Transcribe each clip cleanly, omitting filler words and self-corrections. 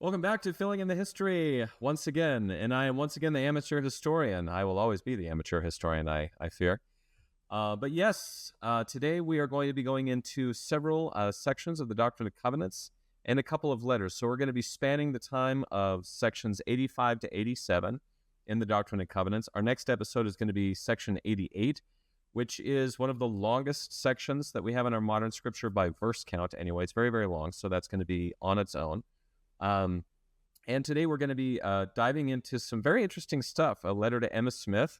Welcome back to Filling in the History once again, and I am once again the amateur historian. I will always be the amateur historian, I fear. But yes, today we are going to be going into several sections of the Doctrine and Covenants and a couple of letters. So we're going to be spanning the time of sections 85 to 87 in the Doctrine and Covenants. Our next episode is going to be section 88, which is one of the longest sections that we have in our modern scripture by verse count. Anyway, it's very, very long, so that's going to be on its own. And today we're going to be diving into some very interesting stuff. A letter to Emma Smith,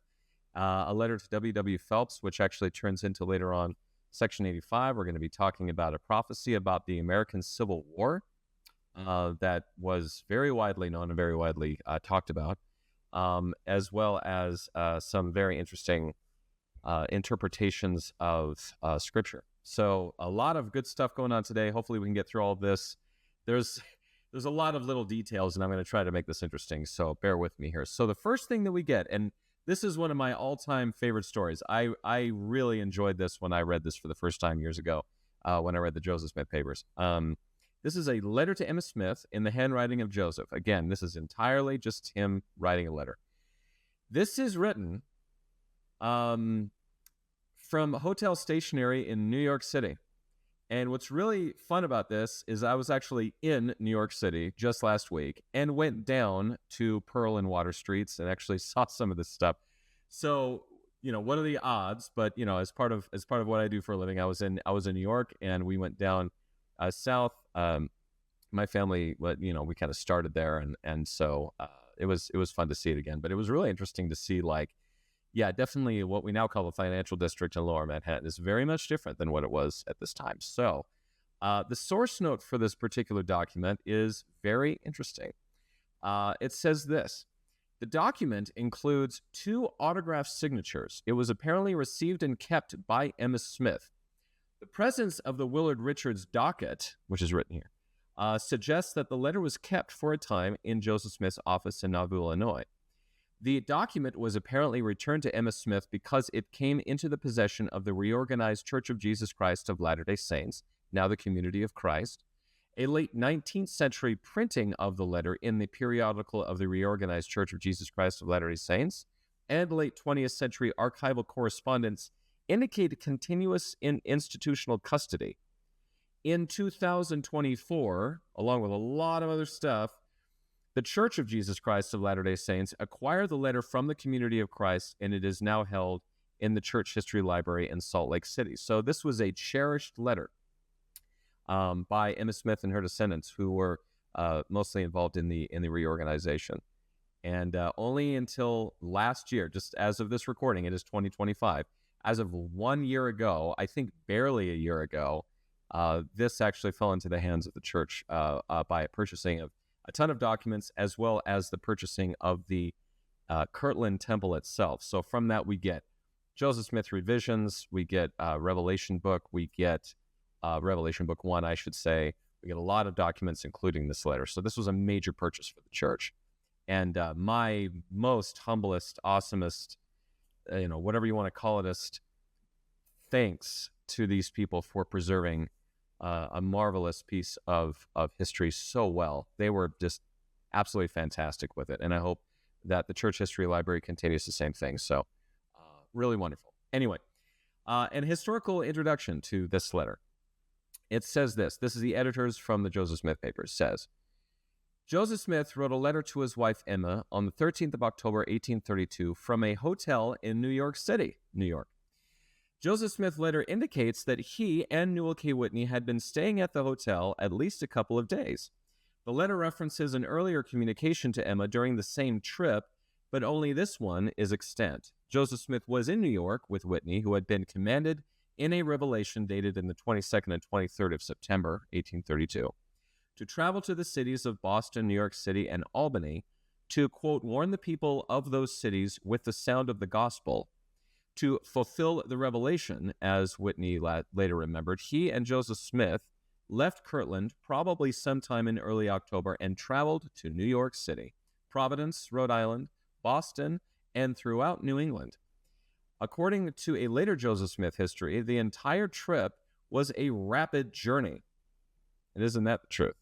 a letter to WW Phelps, which actually turns into later on section 85. We're going to be talking about a prophecy about the American Civil War that was very widely known and very widely talked about, as well as some very interesting interpretations of Scripture. So a lot of good stuff going on today. Hopefully we can get through all of this. There's a lot of little details, and I'm going to try to make this interesting, so bear with me here. So the first thing that we get, and this is one of my all-time favorite stories. I really enjoyed this when I read this for the first time years ago, when I read the Joseph Smith papers. This is a letter to Emma Smith in the handwriting of Joseph. Again, this is entirely just him writing a letter. This is written from Hotel Stationery in New York City. And what's really fun about this is I was actually in New York City just last week and went down to Pearl and Water Streets and actually saw some of this stuff. So, what are the odds? But, as part of what I do for a living, I was in New York, and we went down south. My family, we kind of started there, and so it was fun to see it again. But it was really interesting to see, definitely what we now call the financial district in Lower Manhattan is very much different than what it was at this time. So the source note for this particular document is very interesting. It says this: the document includes 2 autographed signatures. It was apparently received and kept by Emma Smith. The presence of the Willard Richards docket, which is written here, suggests that the letter was kept for a time in Joseph Smith's office in Nauvoo, Illinois. The document was apparently returned to Emma Smith because it came into the possession of the reorganized Church of Jesus Christ of Latter-day Saints, now the Community of Christ. A late 19th century printing of the letter in the periodical of the reorganized Church of Jesus Christ of Latter-day Saints and late 20th century archival correspondence indicate continuous institutional custody. In 2024, along with a lot of other stuff, the Church of Jesus Christ of Latter-day Saints acquired the letter from the Community of Christ, and it is now held in the Church History Library in Salt Lake City. So this was a cherished letter by Emma Smith and her descendants, who were mostly involved in the reorganization. And only until last year, just as of this recording, it is 2025. As of 1 year ago, I think barely a year ago, this actually fell into the hands of the church by purchasing of a ton of documents, as well as the purchasing of the Kirtland Temple itself. So from that, we get Joseph Smith revisions, we get Revelation book, we get Revelation book 1, I should say. We get a lot of documents, including this letter. So this was a major purchase for the church. And my most humblest, awesomest, whatever you want to call it, thanks to these people for preserving a marvelous piece of history so well. They were just absolutely fantastic with it. And I hope that the Church History Library continues the same thing. So really wonderful. Anyway, an historical introduction to this letter. It says this. This is the editors from the Joseph Smith papers. Says, Joseph Smith wrote a letter to his wife Emma on the 13th of October, 1832, from a hotel in New York City, New York. Joseph Smith's letter indicates that he and Newell K. Whitney had been staying at the hotel at least a couple of days. The letter references an earlier communication to Emma during the same trip, but only this one is extant. Joseph Smith was in New York with Whitney, who had been commanded in a revelation dated in the 22nd and 23rd of September, 1832, to travel to the cities of Boston, New York City, and Albany to, quote, warn the people of those cities with the sound of the gospel. To fulfill the revelation, as Whitney later remembered, he and Joseph Smith left Kirtland probably sometime in early October and traveled to New York City, Providence, Rhode Island, Boston, and throughout New England. According to a later Joseph Smith history, the entire trip was a rapid journey. And isn't that the truth?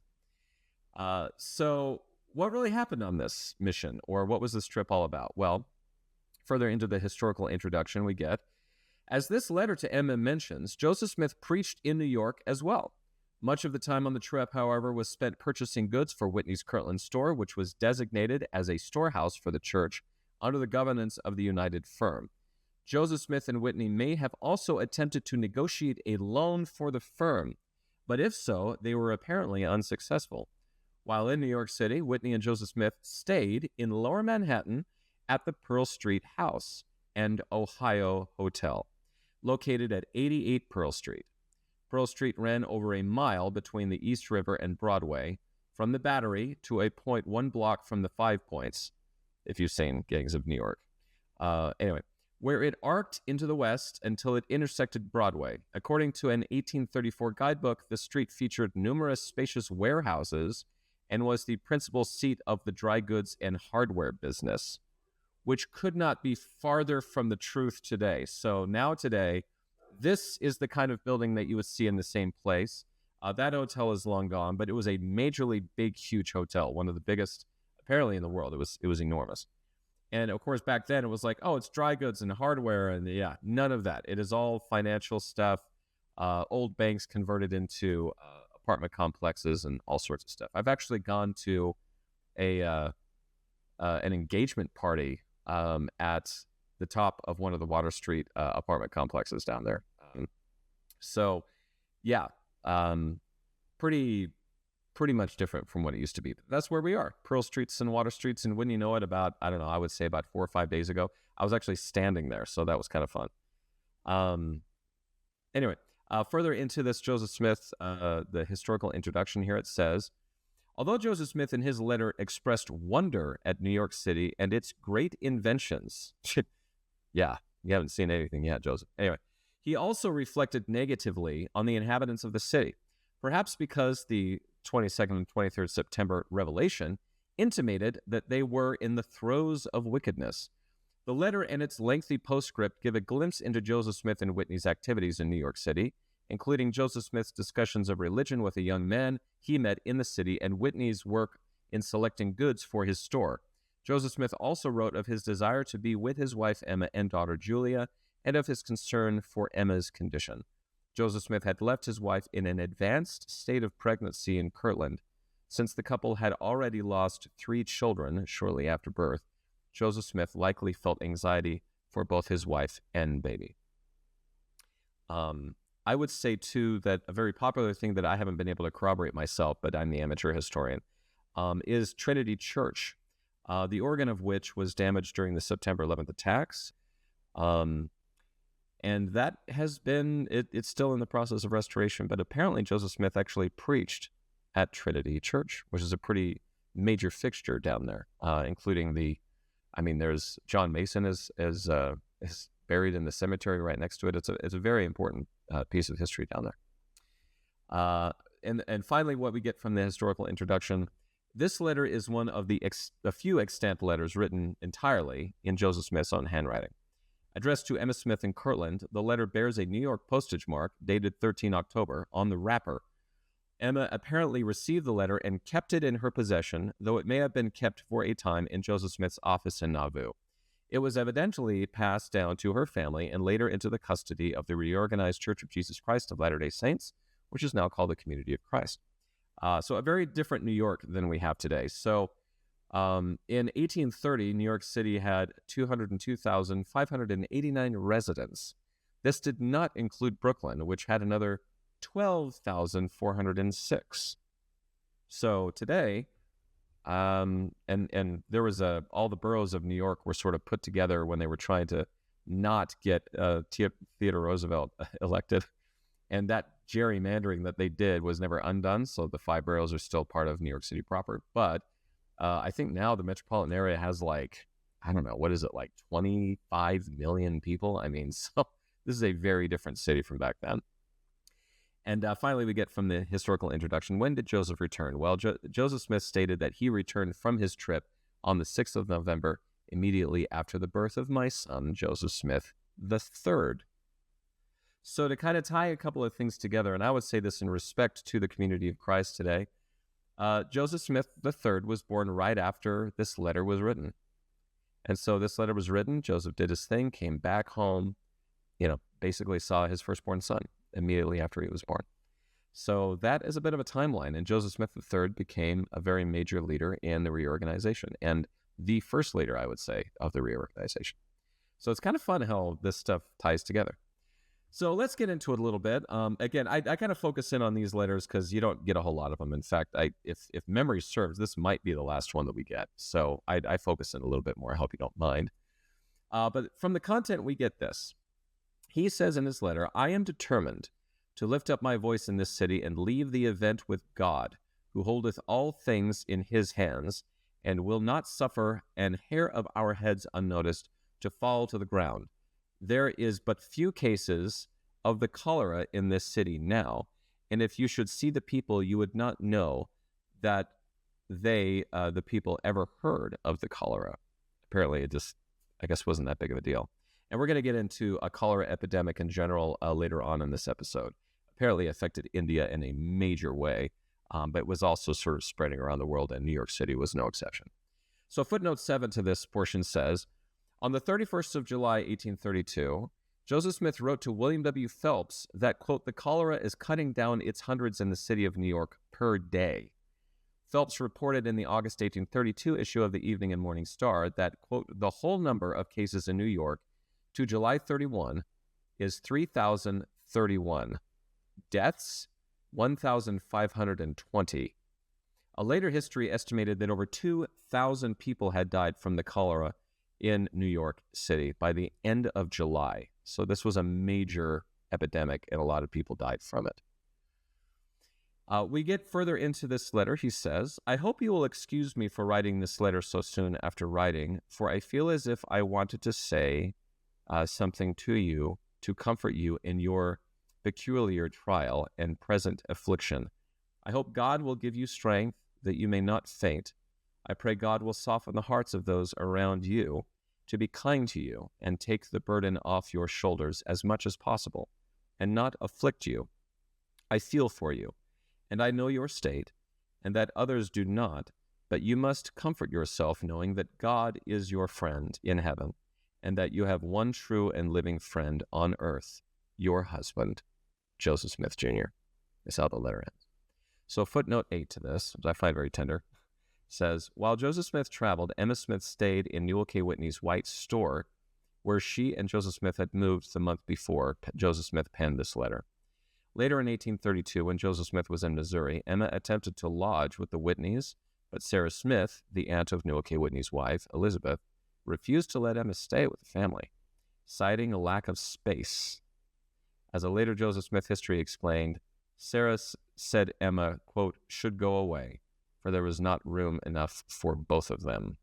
So what really happened on this mission, or what was this trip all about? Well, further into the historical introduction we get, as this letter to Emma mentions, Joseph Smith preached in New York as well. Much of the time on the trip, however, was spent purchasing goods for Whitney's Kirtland store, which was designated as a storehouse for the church under the governance of the United Firm. Joseph Smith and Whitney may have also attempted to negotiate a loan for the firm, but if so, they were apparently unsuccessful. While in New York City, Whitney and Joseph Smith stayed in Lower Manhattan at the Pearl Street House and Ohio Hotel, located at 88 Pearl Street. Pearl Street ran over a mile between the East River and Broadway, from the Battery to a point 1 block from the Five Points, if you've seen Gangs of New York. Anyway, where it arced into the west until it intersected Broadway. According to an 1834 guidebook, the street featured numerous spacious warehouses and was the principal seat of the dry goods and hardware business, which could not be farther from the truth today. So now today, this is the kind of building that you would see in the same place. That hotel is long gone, but it was a majorly big, huge hotel, one of the biggest apparently in the world. It was enormous. And of course, back then it was like, oh, it's dry goods and hardware. And yeah, none of that. It is all financial stuff, old banks converted into apartment complexes and all sorts of stuff. I've actually gone to an engagement party at the top of one of the Water Street apartment complexes down there. So yeah, pretty much different from what it used to be. But that's where we are, Pearl Streets and Water Streets. And wouldn't you know it, about, I don't know, I would say about 4 or 5 days ago, I was actually standing there. So that was kind of fun. Anyway, further into this Joseph Smith, the historical introduction here, it says, although Joseph Smith in his letter expressed wonder at New York City and its great inventions. Yeah, you haven't seen anything yet, Joseph. Anyway, he also reflected negatively on the inhabitants of the city, perhaps because the 22nd and 23rd September revelation intimated that they were in the throes of wickedness. The letter and its lengthy postscript give a glimpse into Joseph Smith and Whitney's activities in New York City, including Joseph Smith's discussions of religion with a young man he met in the city and Whitney's work in selecting goods for his store. Joseph Smith also wrote of his desire to be with his wife Emma and daughter Julia, and of his concern for Emma's condition. Joseph Smith had left his wife in an advanced state of pregnancy in Kirtland, since the couple had already lost 3 children shortly after birth. Joseph Smith likely felt anxiety for both his wife and baby. I would say, too, that a very popular thing that I haven't been able to corroborate myself, but I'm the amateur historian, is Trinity Church, the organ of which was damaged during the September 11th attacks. And that has been, it's still in the process of restoration, but apparently Joseph Smith actually preached at Trinity Church, which is a pretty major fixture down there, including there's John Mason is buried in the cemetery right next to it. It's a very important piece of history down there. And finally, what we get from the historical introduction, this letter is one of the few extant letters written entirely in Joseph Smith's own handwriting. Addressed to Emma Smith in Kirtland, the letter bears a New York postage mark dated 13 October on the wrapper. Emma apparently received the letter and kept it in her possession, though it may have been kept for a time in Joseph Smith's office in Nauvoo. It was evidently passed down to her family and later into the custody of the reorganized Church of Jesus Christ of Latter-day Saints, which is now called the Community of Christ. So a very different New York than we have today. So in 1830, New York City had 202,589 residents. This did not include Brooklyn, which had another 12,406. So today, and there was all the boroughs of New York were sort of put together when they were trying to not get Theodore Roosevelt elected. And that gerrymandering that they did was never undone. So the 5 boroughs are still part of New York City proper. But I think now the metropolitan area has 25 million people. I mean, so this is a very different city from back then. And finally, we get from the historical introduction, when did Joseph return? Well, Joseph Smith stated that he returned from his trip on the 6th of November, immediately after the birth of my son, Joseph Smith III. So to kind of tie a couple of things together, and I would say this in respect to the Community of Christ today, Joseph Smith III was born right after this letter was written. And so this letter was written, Joseph did his thing, came back home, basically saw his firstborn son immediately after he was born. So that is a bit of a timeline. And Joseph Smith III became a very major leader in the reorganization, and the first leader, I would say, of the reorganization. So it's kind of fun how this stuff ties together. So let's get into it a little bit. Again, I kind of focus in on these letters because you don't get a whole lot of them. In fact, if memory serves, this might be the last one that we get. So I focus in a little bit more. I hope you don't mind. But from the content, we get this. He says in his letter, "I am determined to lift up my voice in this city and leave the event with God, who holdeth all things in his hands, and will not suffer an hair of our heads unnoticed to fall to the ground. There is but few cases of the cholera in this city now, and if you should see the people, you would not know that they, the people, ever heard of the cholera." Apparently, it just, I guess, wasn't that big of a deal. And we're going to get into a cholera epidemic in general later on in this episode. Apparently affected India in a major way, but was also sort of spreading around the world, and New York City was no exception. So footnote 7 to this portion says, on the 31st of July, 1832, Joseph Smith wrote to William W. Phelps that, quote, "the cholera is cutting down its hundreds in the city of New York per day." Phelps reported in the August 1832 issue of the Evening and Morning Star that, quote, "the whole number of cases in New York to July 31 is 3,031. Deaths, 1,520. A later history estimated that over 2,000 people had died from the cholera in New York City by the end of July. So this was a major epidemic, and a lot of people died from it. We get further into this letter. He says, "I hope you will excuse me for writing this letter so soon after writing, for I feel as if I wanted to say something to you to comfort you in your peculiar trial and present affliction. I hope God will give you strength that you may not faint. I pray God will soften the hearts of those around you to be kind to you and take the burden off your shoulders as much as possible and not afflict you. I feel for you, and I know your state, and that others do not, but you must comfort yourself knowing that God is your friend in heaven, and that you have one true and living friend on earth, your husband, Joseph Smith, Jr." That's how the letter ends. So footnote 8 to this, which I find very tender, says, while Joseph Smith traveled, Emma Smith stayed in Newell K. Whitney's white store, where she and Joseph Smith had moved the month before Joseph Smith penned this letter. Later in 1832, when Joseph Smith was in Missouri, Emma attempted to lodge with the Whitneys, but Sarah Smith, the aunt of Newell K. Whitney's wife, Elizabeth, refused to let Emma stay with the family, citing a lack of space. As a later Joseph Smith history explained, Sarah said Emma, quote, "should go away, for there was not room enough for both of them."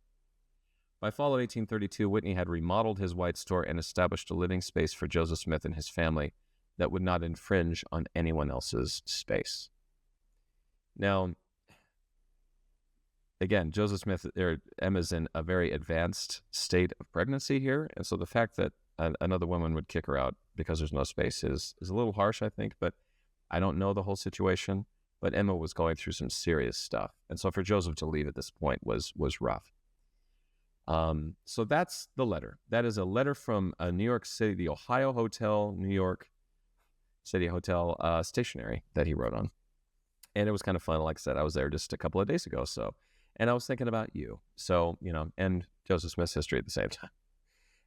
By fall of 1832, Whitney had remodeled his white store and established a living space for Joseph Smith and his family that would not infringe on anyone else's space. Now, again, Joseph Smith, Emma's in a very advanced state of pregnancy here, and so the fact that another woman would kick her out because there's no space is a little harsh, I think, but I don't know the whole situation. But Emma was going through some serious stuff, and so for Joseph to leave at this point was rough. So that's the letter. That is a letter from New York City, the Ohio Hotel, New York City Hotel stationery that he wrote on. And it was kind of fun. Like I said, I was there just a couple of days ago. And I was thinking about you. So, and Joseph Smith's history at the same time.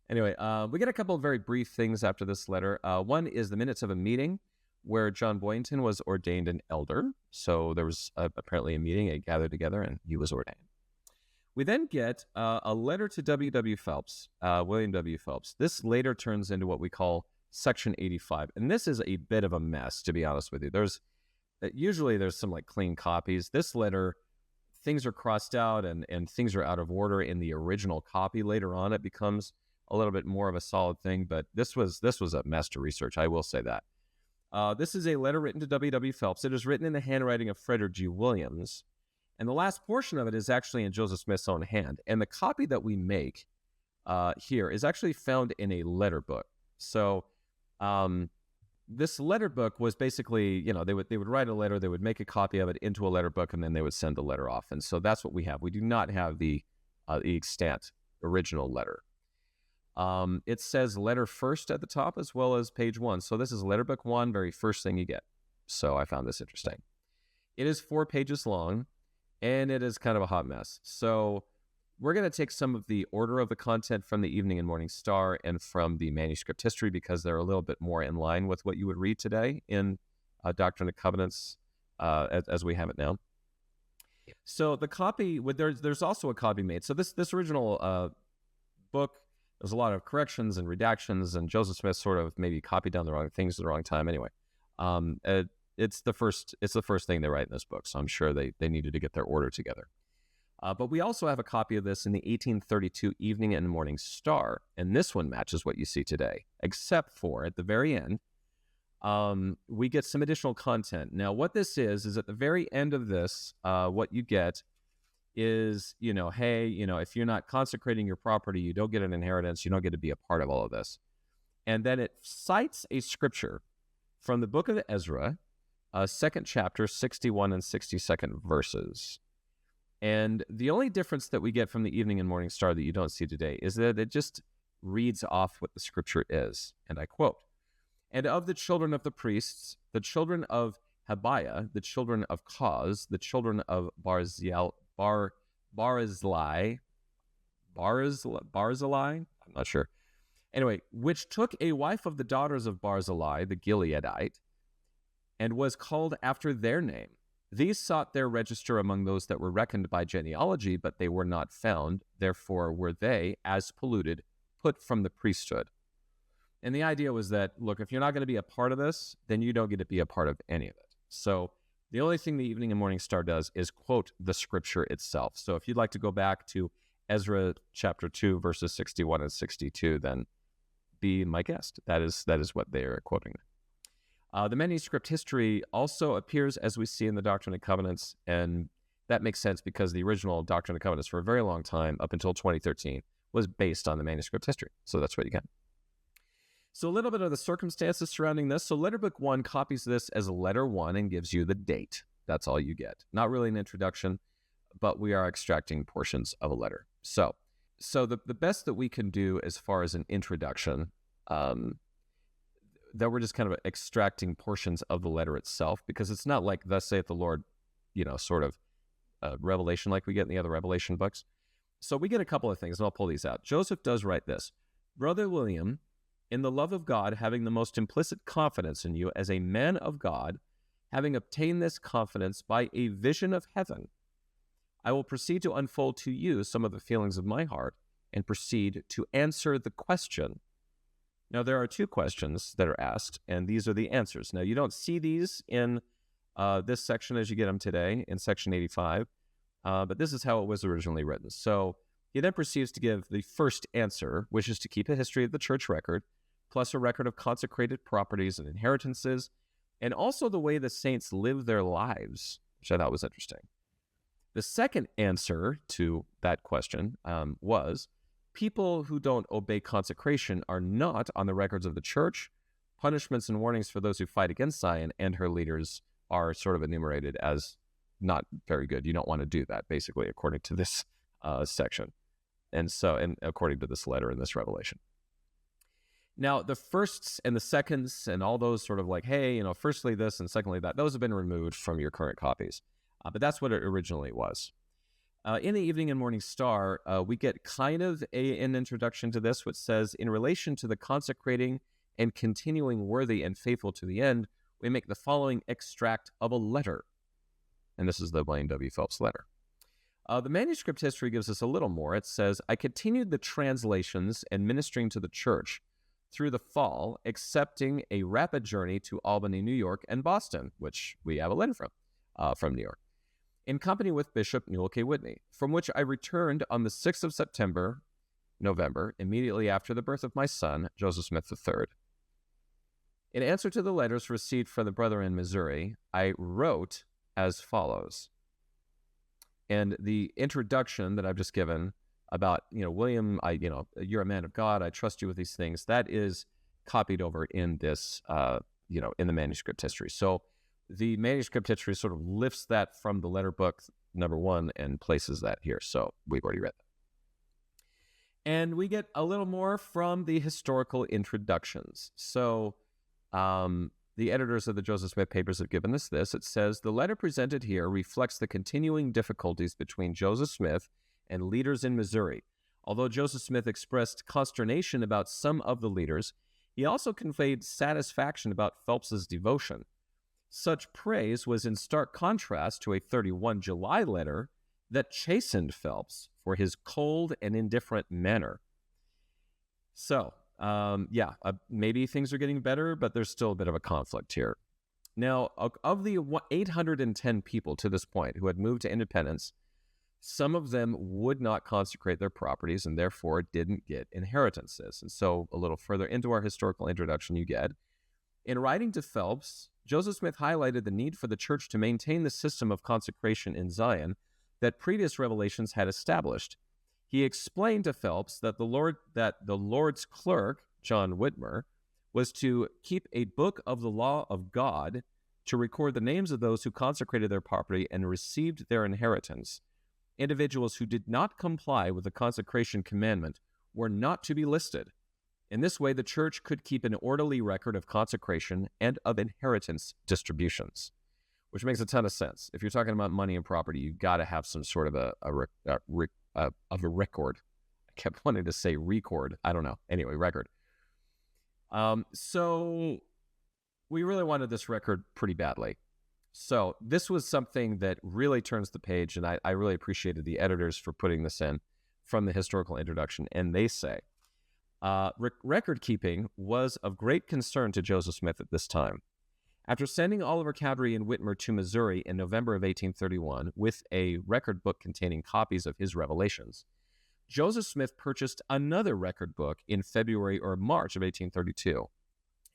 Anyway, we get a couple of very brief things after this letter. One is the minutes of a meeting where John Boynton was ordained an elder. So there was apparently a meeting, they gathered together, and he was ordained. We then get a letter to WW Phelps, William W. Phelps. This later turns into what we call Section 85. And this is a bit of a mess, to be honest with you. Usually there's some like clean copies. This letter, things are crossed out and things are out of order in the original copy. Later on, it becomes a little bit more of a solid thing, but this was a mess to research. I will say that. This is a letter written to W.W. Phelps. It is written in the handwriting of Frederick G. Williams, and the last portion of it is actually in Joseph Smith's own hand. And the copy that we make here is actually found in a letter book. So this letter book was basically, they would write a letter, they would make a copy of it into a letter book, and then they would send the letter off. And so that's what we have. We do not have the extant original letter. It says letter first at the top as well as page 1. So this is letter book 1, very first thing you get. So I found this interesting. It is 4 pages long, and it is kind of a hot mess. So we're going to take some of the order of the content from the Evening and Morning Star and from the manuscript history, because they're a little bit more in line with what you would read today in Doctrine and Covenants as we have it now. So the copy, there's also a copy made. So this original book, there's a lot of corrections and redactions, and Joseph Smith sort of maybe copied down the wrong things at the wrong time. Anyway, it's the first thing they write in this book, so I'm sure they needed to get their order together. But we also have a copy of this in the 1832 Evening and Morning Star, and this one matches what you see today, except for at the very end, we get some additional content. Now, what this is at the very end of this, what you get is, hey, if you're not consecrating your property, you don't get an inheritance, you don't get to be a part of all of this. And then it cites a scripture from the book of Ezra, 2nd chapter, 61 and 62nd verses. And the only difference that we get from the Evening and Morning Star that you don't see today is that it just reads off what the scripture is. And I quote, "And of the children of the priests, the children of Habiah, the children of Koz, the children of Barzillai, I'm not sure. Anyway, which took a wife of the daughters of Barzillai, the Gileadite, and was called after their name. These sought their register among those that were reckoned by genealogy, but they were not found. Therefore were they, as polluted, put from the priesthood." And the idea was that, look, if you're not going to be a part of this, then you don't get to be a part of any of it. So the only thing the Evening and Morning Star does is quote the scripture itself. So if you'd like to go back to Ezra chapter 2, verses 61 and 62, then be my guest. That is what they are quoting. The manuscript history also appears, as we see in the Doctrine and Covenants, and that makes sense because the original Doctrine and Covenants for a very long time, up until 2013, was based on the manuscript history. So that's what you get. So a little bit of the circumstances surrounding this. So letter book 1 copies this as letter 1 and gives you the date. That's all you get. Not really an introduction, but we are extracting portions of a letter. So the best that we can do as far as an introduction, that we're just kind of extracting portions of the letter itself, because it's not like "Thus saith the Lord," sort of revelation like we get in the other Revelation books. So we get a couple of things, and I'll pull these out. Joseph does write this: "Brother William, in the love of God, having the most implicit confidence in you as a man of God, having obtained this confidence by a vision of heaven, I will proceed to unfold to you some of the feelings of my heart and proceed to answer the question." Now, there are 2 questions that are asked, and these are the answers. Now, you don't see these in this section as you get them today in section 85, but this is how it was originally written. So he then proceeds to give the first answer, which is to keep a history of the church record, plus a record of consecrated properties and inheritances, and also the way the saints live their lives, which I thought was interesting. The second answer to that question was, people who don't obey consecration are not on the records of the church. Punishments and warnings for those who fight against Zion and her leaders are sort of enumerated as not very good. You don't want to do that, basically, according to this section. And according to this letter in this revelation. Now, the firsts and the seconds and all those sort of like, hey, firstly this and secondly that, those have been removed from your current copies. But that's what it originally was. In the Evening and Morning Star, we get kind of an introduction to this, which says, "In relation to the consecrating and continuing worthy and faithful to the end, we make the following extract of a letter." And this is the WW Phelps letter. The manuscript history gives us a little more. It says, "I continued the translations and ministering to the church through the fall, accepting a rapid journey to Albany, New York, and Boston," which we have a letter from New York, "in company with Bishop Newell K. Whitney, from which I returned on the 6th of November, immediately after the birth of my son, Joseph Smith III. In answer to the letters received from the brother in Missouri, I wrote as follows." And the introduction that I've just given about, William, you're a man of God, I trust you with these things, that is copied over in this in the manuscript history. So the manuscript history sort of lifts that from the letter book number 1 and places that here. So we've already read that. And we get a little more from the historical introductions. So the editors of the Joseph Smith papers have given us this. It says, the letter presented here reflects the continuing difficulties between Joseph Smith and leaders in Missouri. Although Joseph Smith expressed consternation about some of the leaders, he also conveyed satisfaction about Phelps's devotion. Such praise was in stark contrast to a 31 July letter that chastened Phelps for his cold and indifferent manner. So, maybe things are getting better, but there's still a bit of a conflict here. Now, of the 810 people to this point who had moved to independence, some of them would not consecrate their properties and therefore didn't get inheritances. And so a little further into our historical introduction you get, in writing to Phelps, Joseph Smith highlighted the need for the church to maintain the system of consecration in Zion that previous revelations had established. He explained to Phelps that the Lord's clerk, John Whitmer, was to keep a book of the law of God to record the names of those who consecrated their property and received their inheritance. Individuals who did not comply with the consecration commandment were not to be listed. In this way, the church could keep an orderly record of consecration and of inheritance distributions, which makes a ton of sense. If you're talking about money and property, you've got to have some sort of a record. I kept wanting to say record. I don't know. Anyway, record. So we really wanted this record pretty badly. So this was something that really turns the page, and I really appreciated the editors for putting this in from the historical introduction. And they say, record keeping was of great concern to Joseph Smith at this time. After sending Oliver Cowdery and Whitmer to Missouri in November of 1831 with a record book containing copies of his revelations, Joseph Smith purchased another record book in February or March of 1832,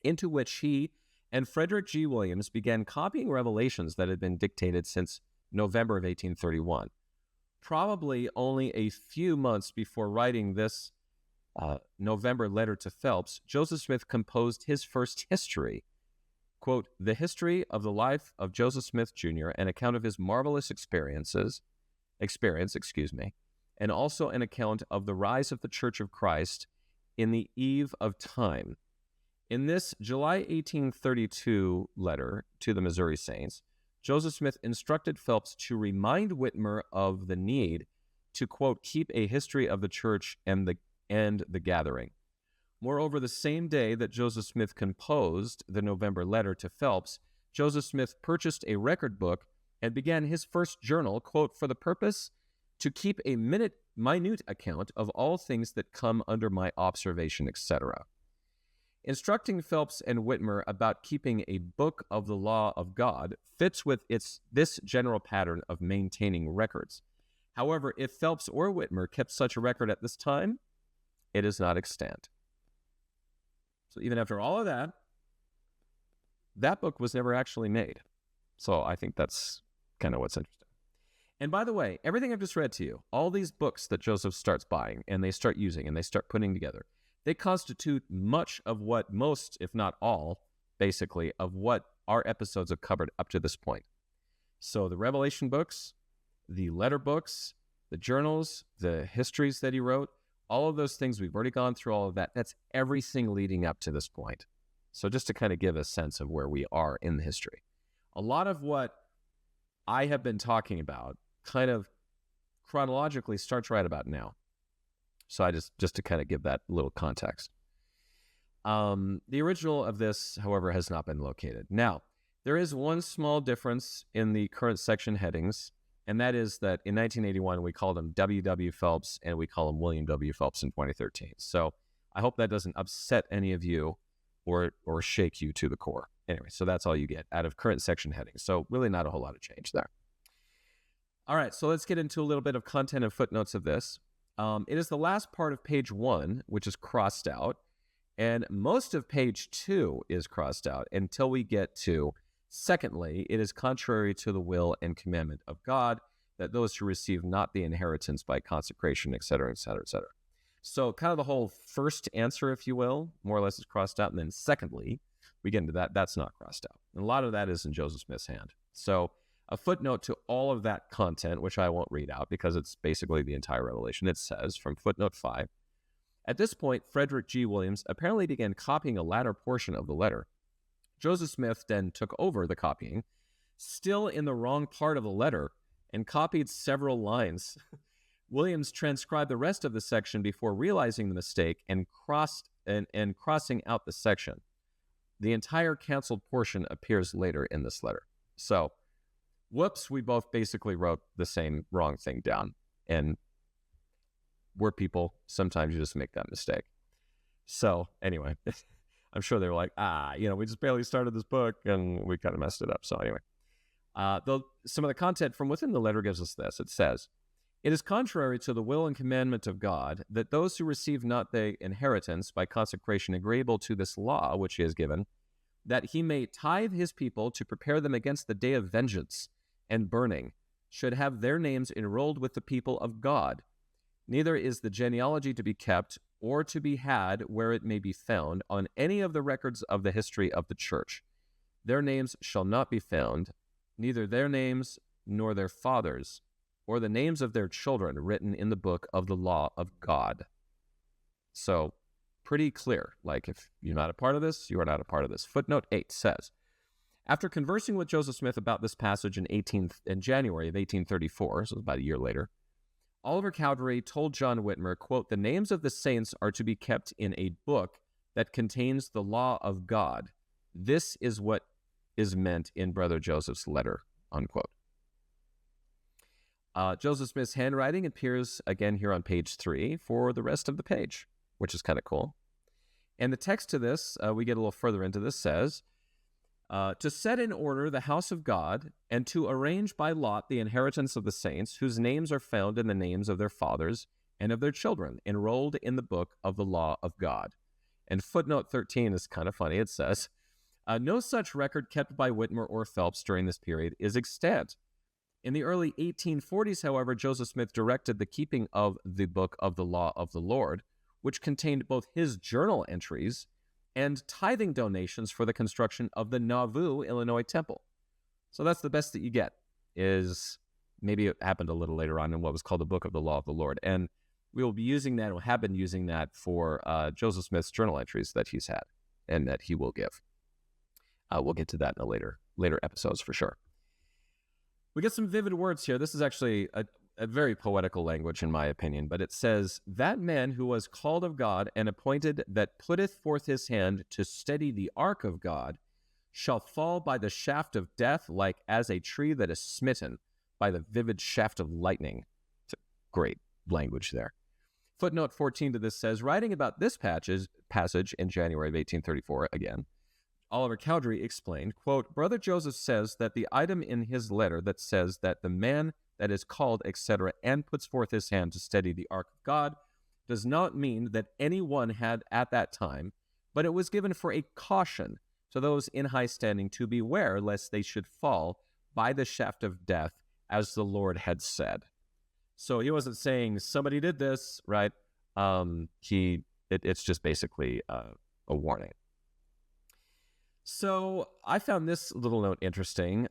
into which he and Frederick G. Williams began copying revelations that had been dictated since November of 1831. Probably only a few months before writing this November letter to Phelps, Joseph Smith composed his first history, quote, the history of the life of Joseph Smith, Jr., an account of his marvelous experience, and also an account of the rise of the Church of Christ in the eve of time. In this July 1832 letter to the Missouri Saints, Joseph Smith instructed Phelps to remind Whitmer of the need to, quote, keep a history of the church and the gathering. Moreover, the same day that Joseph Smith composed the November letter to Phelps, Joseph Smith purchased a record book and began his first journal, quote, for the purpose to keep a minute account of all things that come under my observation, etc. Instructing Phelps and Whitmer about keeping a book of the law of God fits with this general pattern of maintaining records. However, if Phelps or Whitmer kept such a record at this time, it is not extant. So even after all of that, that book was never actually made. So I think that's kind of what's interesting. And by the way, everything I've just read to you, all these books that Joseph starts buying and they start using and they start putting together, they constitute much of what most, if not all, basically, of what our episodes have covered up to this point. So the Revelation books, the letter books, the journals, the histories that he wrote, all of those things, we've already gone through all of that. That's everything leading up to this point. So just to kind of give a sense of where we are in the history. A lot of what I have been talking about kind of chronologically starts right about now. So I just to kind of give that little context. The original of this, however, has not been located. Now, there is one small difference in the current section headings, and that is that in 1981, we called him WW Phelps, and we call him William W. Phelps in 2013. So I hope that doesn't upset any of you or shake you to the core. Anyway, so that's all you get out of current section headings. So really not a whole lot of change there. All right, so let's get into a little bit of content and footnotes of this. It is the last part of page 1, which is crossed out, and most of page 2 is crossed out until we get to, secondly, it is contrary to the will and commandment of God that those who receive not the inheritance by consecration, etc., etc., etc. So kind of the whole first answer, if you will, more or less is crossed out, and then secondly, we get into that. That's not crossed out. And a lot of that is in Joseph Smith's hand. So a footnote to all of that content, which I won't read out because it's basically the entire revelation. It says from footnote 5, at this point, Frederick G. Williams apparently began copying a latter portion of the letter. Joseph Smith then took over the copying, still in the wrong part of the letter, and copied several lines. Williams transcribed the rest of the section before realizing the mistake and crossing out the section. The entire canceled portion appears later in this letter. So, whoops, we both basically wrote the same wrong thing down. And we're people. Sometimes you just make that mistake. So, anyway, I'm sure they were like, we just barely started this book and we kind of messed it up. So, anyway, some of the content from within the letter gives us this. It says, it is contrary to the will and commandment of God that those who receive not the inheritance by consecration agreeable to this law which he has given, that he may tithe his people to prepare them against the day of vengeance and burning, should have their names enrolled with the people of God. Neither is the genealogy to be kept or to be had where it may be found on any of the records of the history of the church. Their names shall not be found, neither their names nor their fathers, or the names of their children written in the book of the law of God. So, pretty clear. Like, if you're not a part of this, you are not a part of this. Footnote 8 says, after conversing with Joseph Smith about this passage in January of 1834, so about a year later, Oliver Cowdery told John Whitmer, quote, the names of the saints are to be kept in a book that contains the law of God. This is what is meant in Brother Joseph's letter, unquote. Joseph Smith's handwriting appears again here on page 3 for the rest of the page, which is kind of cool. And the text to this, we get a little further into this, says, to set in order the house of God and to arrange by lot the inheritance of the saints whose names are found in the names of their fathers and of their children, enrolled in the book of the law of God. And footnote 13 is kind of funny. It says, no such record kept by Whitmer or Phelps during this period is extant. In the early 1840s, however, Joseph Smith directed the keeping of the book of the law of the Lord, which contained both his journal entries and tithing donations for the construction of the Nauvoo, Illinois temple. So that's the best that you get, is maybe it happened a little later on in what was called the book of the law of the Lord. And we will be using that, or have been using that, for Joseph Smith's journal entries that he's had and that he will give. We'll get to that in a later episodes for sure. We get some vivid words here. This is actually a very poetical language, in my opinion, but it says, that man who was called of God and appointed that putteth forth his hand to steady the ark of God shall fall by the shaft of death like as a tree that is smitten by the vivid shaft of lightning. It's a great language there. Footnote 14 to this says, writing about this passage in January of 1834 again, Oliver Cowdery explained, quote, Brother Joseph says that the item in his letter that says that the man that is called, etc., and puts forth his hand to steady the ark of God does not mean that anyone had at that time, but it was given for a caution to those in high standing to beware lest they should fall by the shaft of death, as the Lord had said. So he wasn't saying somebody did this, right? It's just basically a warning. So I found this little note interesting.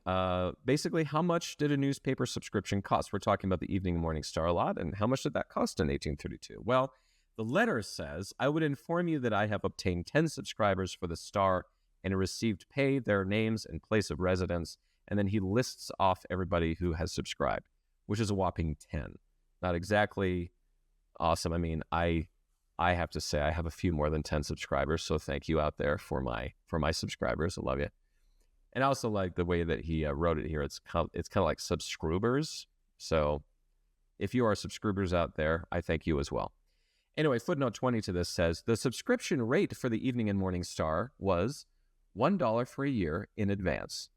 Basically, how much did a newspaper subscription cost? We're talking about the Evening and Morning Star a lot, and how much did that cost in 1832? Well, the letter says, I would inform you that I have obtained 10 subscribers for the Star and received pay, their names, and place of residence, and then he lists off everybody who has subscribed, which is a whopping 10. Not exactly awesome. I mean, I have to say I have a few more than 10 subscribers, so thank you out there for my subscribers. I love you. And I also like the way that he wrote it here. It's kind of like subscribers. So if you are subscribers out there, I thank you as well. Anyway, footnote 20 to this says, the subscription rate for the Evening and Morning Star was $1 for a year in advance.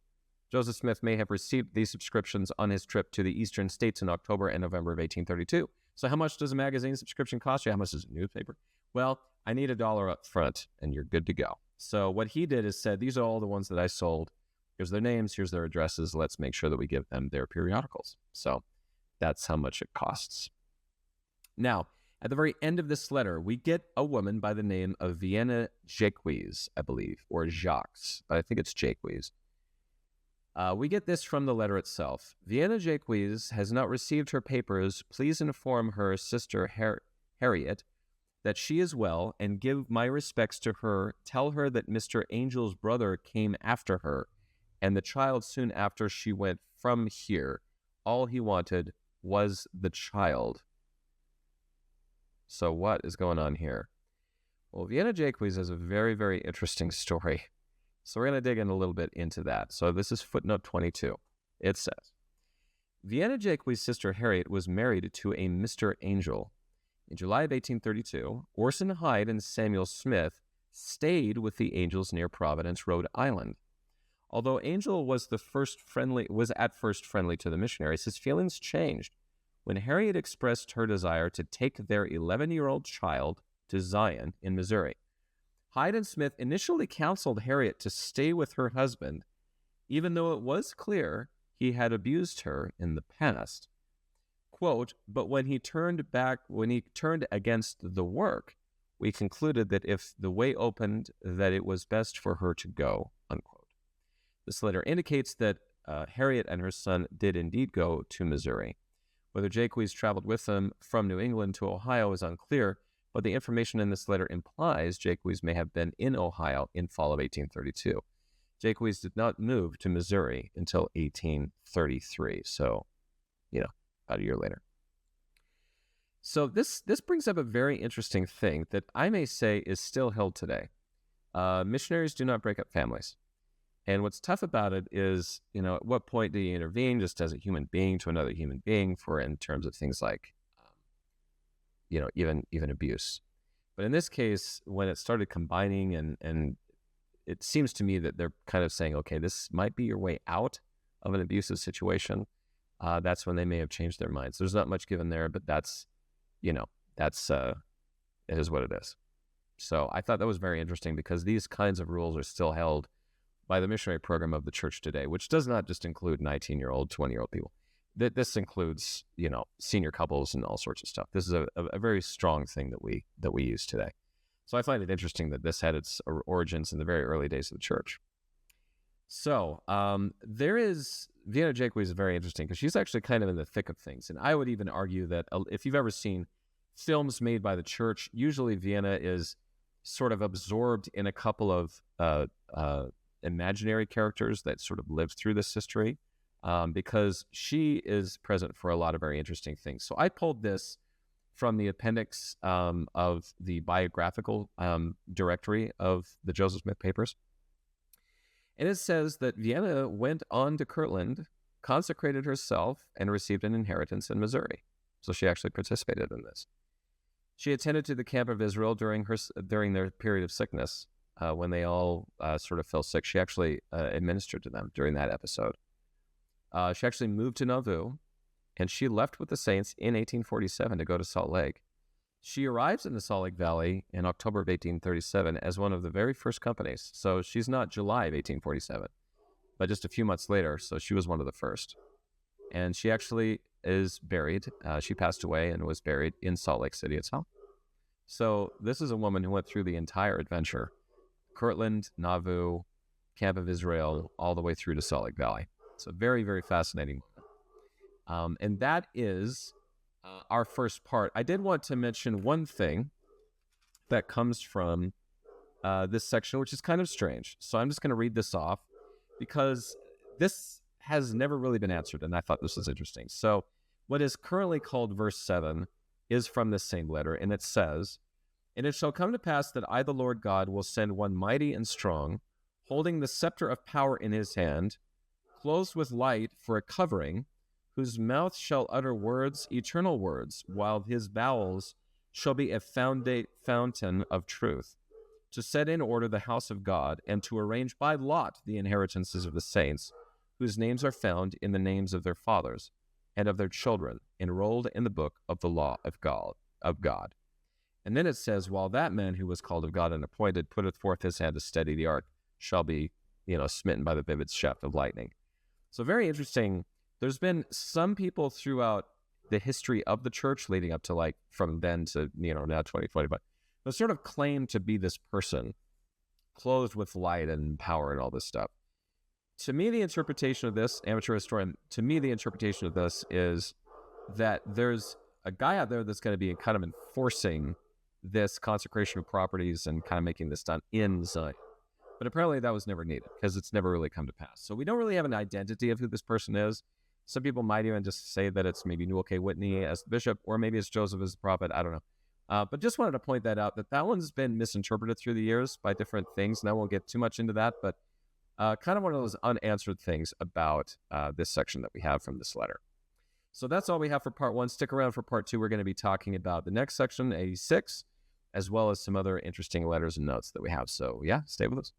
Joseph Smith may have received these subscriptions on his trip to the eastern states in October and November of 1832. So how much does a magazine subscription cost you? How much does a newspaper? Well, I need $1 up front, and you're good to go. So what he did is said, these are all the ones that I sold. Here's their names. Here's their addresses. Let's make sure that we give them their periodicals. So that's how much it costs. Now, At the very end of this letter, we get a woman by the name of Vienna Jacques, I believe, or Jacques, but I think it's Jacques. We get this from the letter itself. Vienna Jacques has not received her papers. Please inform her sister Harriet that she is well, and give my respects to her. Tell her that Mr. Angel's brother came after her, and the child soon after she went from here. All he wanted was the child. So what is going on here? Well, Vienna Jacques has a very, very interesting story. So we're going to dig in a little bit into that. So this is footnote 22. It says, Vienna Jacques' sister Harriet was married to a Mr. Angel. In July of 1832, Orson Hyde and Samuel Smith stayed with the Angels near Providence, Rhode Island. Although Angel was at first friendly to the missionaries, his feelings changed when Harriet expressed her desire to take their 11-year-old child to Zion in Missouri. Hyde and Smith initially counseled Harriet to stay with her husband, even though it was clear he had abused her in the past. Quote, but when he turned against the work, we concluded that if the way opened, that it was best for her to go, unquote. This letter indicates that Harriet and her son did indeed go to Missouri. Whether Jacques traveled with them from New England to Ohio is unclear, but the information in this letter implies Jacques may have been in Ohio in fall of 1832. Jacques did not move to Missouri until 1833, so, about a year later. So this brings up a very interesting thing that I may say is still held today. Missionaries do not break up families. And what's tough about it is, at what point do you intervene just as a human being to another human being in terms of things like, even abuse. But in this case, when it started combining and it seems to me that they're kind of saying, okay, this might be your way out of an abusive situation. That's when they may have changed their minds. There's not much given there, but it is what it is. So I thought that was very interesting because these kinds of rules are still held by the missionary program of the church today, which does not just include 19-year-old, 20-year-old people. This includes, senior couples and all sorts of stuff. This is a very strong thing that we use today. So I find it interesting that this had its origins in the very early days of the church. So Vienna Jacques is very interesting because she's actually kind of in the thick of things. And I would even argue that if you've ever seen films made by the church, usually Vienna is sort of absorbed in a couple of imaginary characters that sort of live through this history. Because she is present for a lot of very interesting things. So I pulled this from the appendix of the biographical directory of the Joseph Smith Papers. And it says that Vienna went on to Kirtland, consecrated herself, and received an inheritance in Missouri. So she actually participated in this. She attended to the camp of Israel during their period of sickness. When they all sort of fell sick, she actually administered to them during that episode. She actually moved to Nauvoo, and she left with the Saints in 1847 to go to Salt Lake. She arrives in the Salt Lake Valley in October of 1837 as one of the very first companies. So she's not July of 1847, but just a few months later. So she was one of the first. And she actually is buried. She passed away and was buried in Salt Lake City itself. So this is a woman who went through the entire adventure, Kirtland, Nauvoo, Camp of Israel, all the way through to Salt Lake Valley. So very, very fascinating. And that is our first part. I did want to mention one thing that comes from this section, which is kind of strange. So I'm just going to read this off because this has never really been answered, and I thought this was interesting. So what is currently called verse 7 is from this same letter, and it says, "And it shall come to pass that I, the Lord God, will send one mighty and strong, holding the scepter of power in his hand, clothed with light for a covering, whose mouth shall utter words, eternal words, while his bowels shall be a fountain of truth, to set in order the house of God, and to arrange by lot the inheritances of the saints, whose names are found in the names of their fathers and of their children, enrolled in the book of the law of God. And then it says, while that man who was called of God and appointed putteth forth his hand to steady the ark, shall be, smitten by the vivid shaft of lightning. So very interesting. There's been some people throughout the history of the church leading up to like from then to, now 2025, but sort of claimed to be this person clothed with light and power and all this stuff. To me, the interpretation of this, amateur historian, to me, the interpretation of this is that there's a guy out there that's going to be kind of enforcing this consecration of properties and kind of making this done in Zion. But apparently that was never needed because it's never really come to pass. So we don't really have an identity of who this person is. Some people might even just say that it's maybe Newell K. Whitney as the bishop, or maybe it's Joseph as the prophet. I don't know. But just wanted to point that out, that one's been misinterpreted through the years by different things. And I won't get too much into that, but kind of one of those unanswered things about this section that we have from this letter. So that's all we have for part 1. Stick around for part 2. We're going to be talking about the next section, 86, as well as some other interesting letters and notes that we have. So yeah, stay with us.